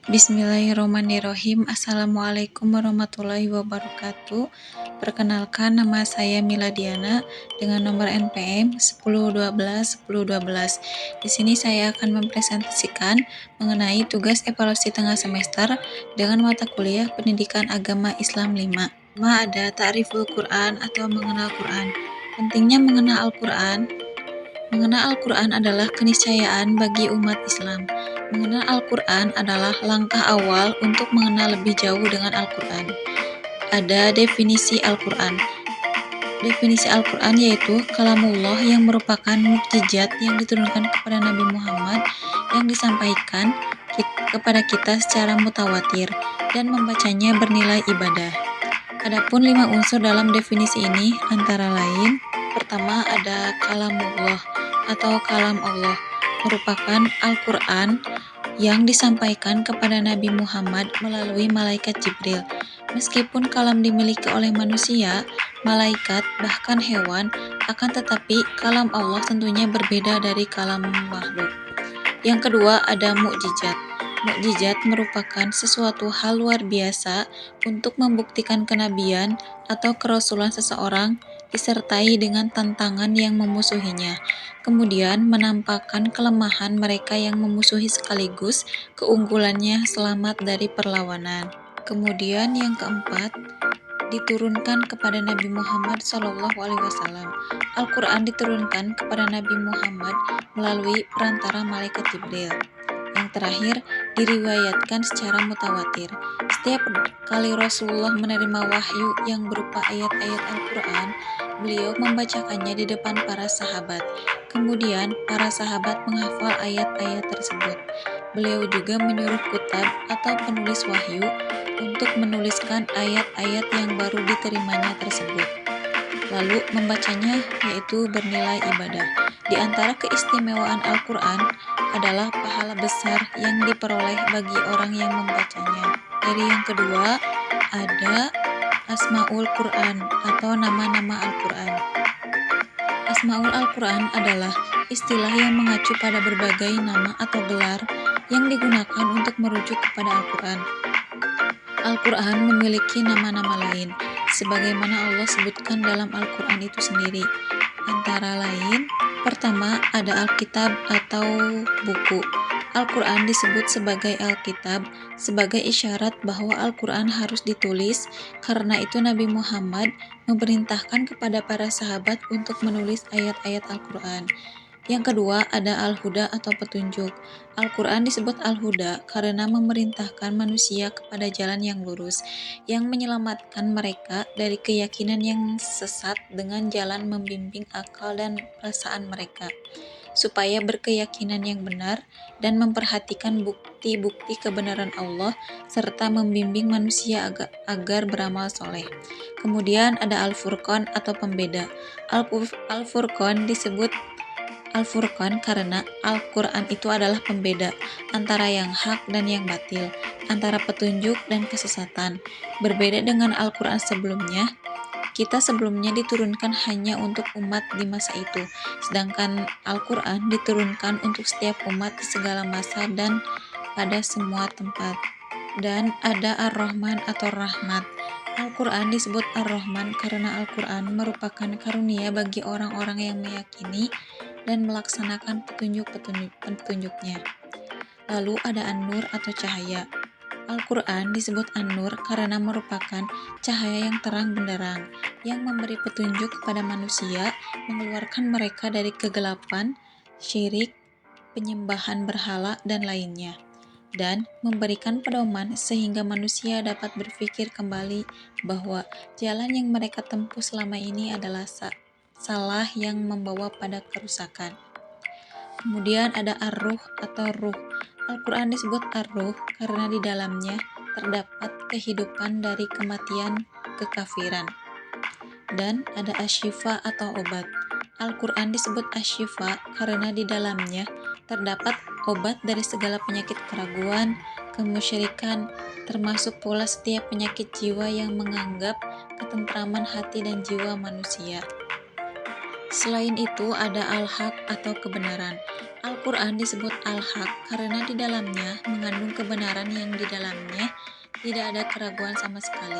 Bismillahirrahmanirrahim. Assalamualaikum warahmatullahi wabarakatuh. Perkenalkan, nama saya Miladiana dengan nomor NPM 1012 Di sini saya akan mempresentasikan mengenai tugas evaluasi tengah semester dengan mata kuliah Pendidikan Agama Islam 5. Ada Ta'riful Quran atau mengenal Quran. Pentingnya mengenal Al-Quran. Mengenal Al-Quran adalah keniscayaan bagi umat Islam. Mengenal Al-Quran adalah langkah awal untuk mengenal lebih jauh dengan Al-Quran. Ada definisi Al-Quran. Definisi Al-Quran yaitu kalamullah yang merupakan mukjizat yang diturunkan kepada Nabi Muhammad yang disampaikan kepada kita secara mutawatir dan membacanya bernilai ibadah. Adapun 5 unsur dalam definisi ini antara lain: pertama, ada kalamullah atau kalam Allah, merupakan Al-Quran yang disampaikan kepada Nabi Muhammad melalui malaikat Jibril. Meskipun kalam dimiliki oleh manusia, malaikat, bahkan hewan, akan tetapi kalam Allah tentunya berbeda dari kalam makhluk. Yang kedua, ada mukjizat. Mukjizat merupakan sesuatu hal luar biasa untuk membuktikan kenabian atau kerasulan seseorang disertai dengan tantangan yang memusuhinya, kemudian menampakkan kelemahan mereka yang memusuhi sekaligus keunggulannya selamat dari perlawanan. Kemudian yang keempat, diturunkan kepada Nabi Muhammad SAW. Al-Quran diturunkan kepada Nabi Muhammad melalui perantara malaikat Jibril. Yang terakhir, diriwayatkan secara mutawatir. Setiap kali Rasulullah menerima wahyu yang berupa ayat-ayat Al-Quran, beliau membacakannya di depan para sahabat. Kemudian, para sahabat menghafal ayat-ayat tersebut. Beliau juga menyuruh kutab atau penulis wahyu untuk menuliskan ayat-ayat yang baru diterimanya tersebut, lalu membacanya, yaitu bernilai ibadah. Di antara keistimewaan Al-Quran adalah pahala besar yang diperoleh bagi orang yang membacanya. Dari yang kedua, ada Asmaul Quran atau nama-nama Al-Quran. Asmaul Al-Quran adalah istilah yang mengacu pada berbagai nama atau gelar yang digunakan untuk merujuk kepada Al-Quran. Al-Quran memiliki nama-nama lain, sebagaimana Allah sebutkan dalam Al-Quran itu sendiri. Antara lain, pertama ada Alkitab atau buku. Al-Quran disebut sebagai Alkitab sebagai isyarat bahwa Al-Quran harus ditulis, karena itu Nabi Muhammad memerintahkan kepada para sahabat untuk menulis ayat-ayat Al-Quran. Yang kedua, ada Al-Huda atau petunjuk. Al-Quran disebut Al-Huda karena memerintahkan manusia kepada jalan yang lurus, yang menyelamatkan mereka dari keyakinan yang sesat dengan jalan membimbing akal dan perasaan mereka, supaya berkeyakinan yang benar dan memperhatikan bukti-bukti kebenaran Allah, serta membimbing manusia agar beramal soleh. Kemudian ada Al-Furqan atau pembeda. Al-Furqan disebut Al-Furqan karena Al-Quran itu adalah pembeda antara yang hak dan yang batil, antara petunjuk dan kesesatan. Berbeda dengan Al-Quran sebelumnya, kita sebelumnya diturunkan hanya untuk umat di masa itu, sedangkan Al-Quran diturunkan untuk setiap umat di segala masa dan pada semua tempat. Dan ada Ar-Rahman atau rahmat. Al-Quran disebut Ar-Rahman karena Al-Quran merupakan karunia bagi orang-orang yang meyakini dan melaksanakan petunjuk-petunjuknya. Lalu ada An-Nur atau cahaya. Al-Quran disebut An-Nur karena merupakan cahaya yang terang benderang, yang memberi petunjuk kepada manusia, mengeluarkan mereka dari kegelapan, syirik, penyembahan berhala, dan lainnya, dan memberikan pedoman sehingga manusia dapat berpikir kembali bahwa jalan yang mereka tempuh selama ini adalah salah yang membawa pada kerusakan. Kemudian ada Ar-Ruh atau ruh. Al-Quran disebut Ar-Ruh karena di dalamnya terdapat kehidupan dari kematian kekafiran. Dan ada Asy-Syifa atau obat. Al-Quran disebut Asy-Syifa karena di dalamnya terdapat obat dari segala penyakit keraguan, kemusyrikan, termasuk pula setiap penyakit jiwa yang menganggap ketentraman hati dan jiwa manusia. Selain itu ada Al-Haq atau kebenaran. Al-Quran disebut Al-Haq karena di dalamnya mengandung kebenaran yang di dalamnya tidak ada keraguan sama sekali.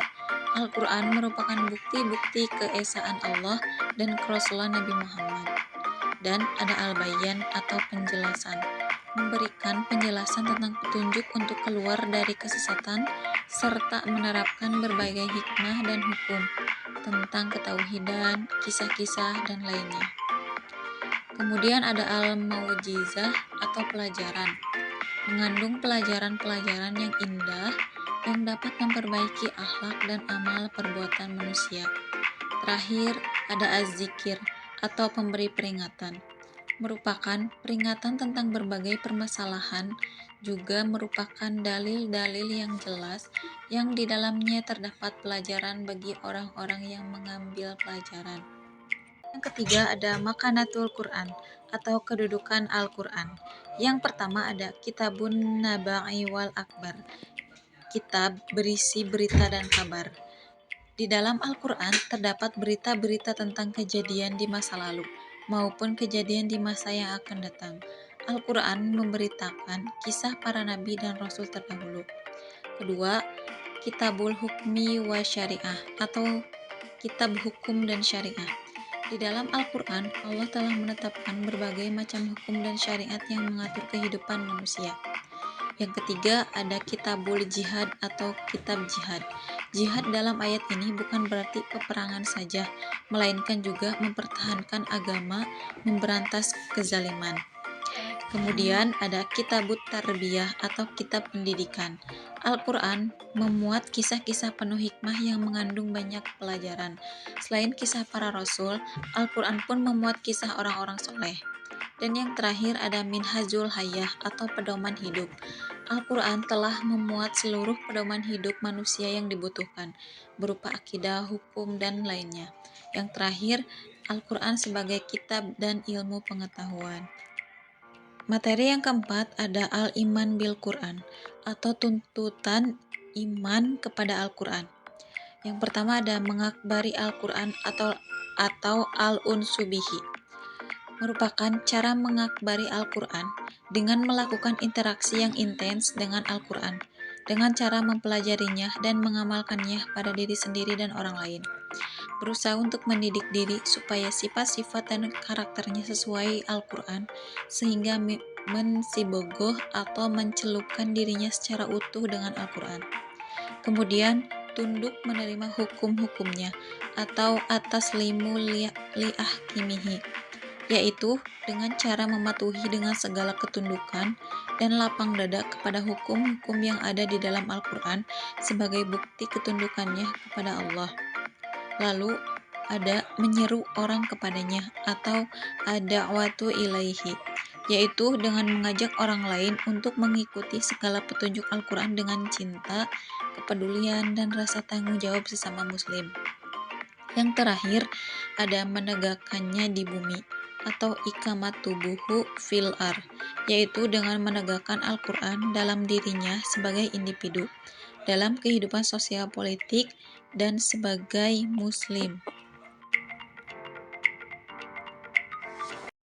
Al-Quran merupakan bukti-bukti keesaan Allah dan kerasulan Nabi Muhammad. Dan ada Al-Bayan atau penjelasan, memberikan penjelasan tentang petunjuk untuk keluar dari kesesatan serta menerapkan berbagai hikmah dan hukum tentang ketauhidan, kisah-kisah, dan lainnya. Kemudian ada Al-Mau'jizah atau pelajaran, mengandung pelajaran-pelajaran yang indah yang dapat memperbaiki akhlak dan amal perbuatan manusia. Terakhir, ada Az-Zikir atau pemberi peringatan, merupakan peringatan tentang berbagai permasalahan, juga merupakan dalil-dalil yang jelas yang di dalamnya terdapat pelajaran bagi orang-orang yang mengambil pelajaran. Yang ketiga ada Makanatul Quran atau kedudukan Al-Quran. Yang pertama ada Kitabun Naba'i wal Akbar, kitab berisi berita dan kabar. Di dalam Al-Quran terdapat berita-berita tentang kejadian di masa lalu maupun kejadian di masa yang akan datang. Al-Quran memberitakan kisah para nabi dan rasul terdahulu. Kedua, Kitabul Hukmi wa Syariah atau kitab hukum dan syariah. Di dalam Al-Quran, Allah telah menetapkan berbagai macam hukum dan syariat yang mengatur kehidupan manusia. Yang ketiga, ada Kitabul Jihad atau kitab jihad. Jihad dalam ayat ini bukan berarti peperangan saja, melainkan juga mempertahankan agama, memberantas kezaliman. Kemudian ada Kitabut Tarbiyah atau kitab pendidikan. Al-Quran memuat kisah-kisah penuh hikmah yang mengandung banyak pelajaran. Selain kisah para rasul, Al-Quran pun memuat kisah orang-orang soleh. Dan yang terakhir ada Minhajul Hayah atau pedoman hidup. Al-Quran telah memuat seluruh pedoman hidup manusia yang dibutuhkan, berupa akidah, hukum, dan lainnya. Yang terakhir, Al-Quran sebagai kitab dan ilmu pengetahuan. Materi yang keempat ada Al-Iman bil Quran atau tuntutan iman kepada Al-Quran. Yang pertama ada mengakbari Al-Quran atau Al-Unsu bihi, merupakan cara mengakbari Al-Quran dengan melakukan interaksi yang intens dengan Al-Quran, dengan cara mempelajarinya dan mengamalkannya pada diri sendiri dan orang lain. Berusaha untuk mendidik diri supaya sifat-sifat dan karakternya sesuai Al-Quran, sehingga mensibogoh atau mencelupkan dirinya secara utuh dengan Al-Quran. Kemudian, tunduk menerima hukum-hukumnya atau atas limu li'ahkimihi, yaitu dengan cara mematuhi dengan segala ketundukan dan lapang dada kepada hukum-hukum yang ada di dalam Al-Quran sebagai bukti ketundukannya kepada Allah. Lalu ada menyeru orang kepadanya atau ad-da'watu ilaihi, yaitu dengan mengajak orang lain untuk mengikuti segala petunjuk Al-Quran dengan cinta, kepedulian, dan rasa tanggung jawab sesama muslim. Yang terakhir ada menegakkannya di bumi atau ikamatubuhu fil ar, yaitu dengan menegakkan Al-Quran dalam dirinya sebagai individu, dalam kehidupan sosial politik, dan sebagai muslim.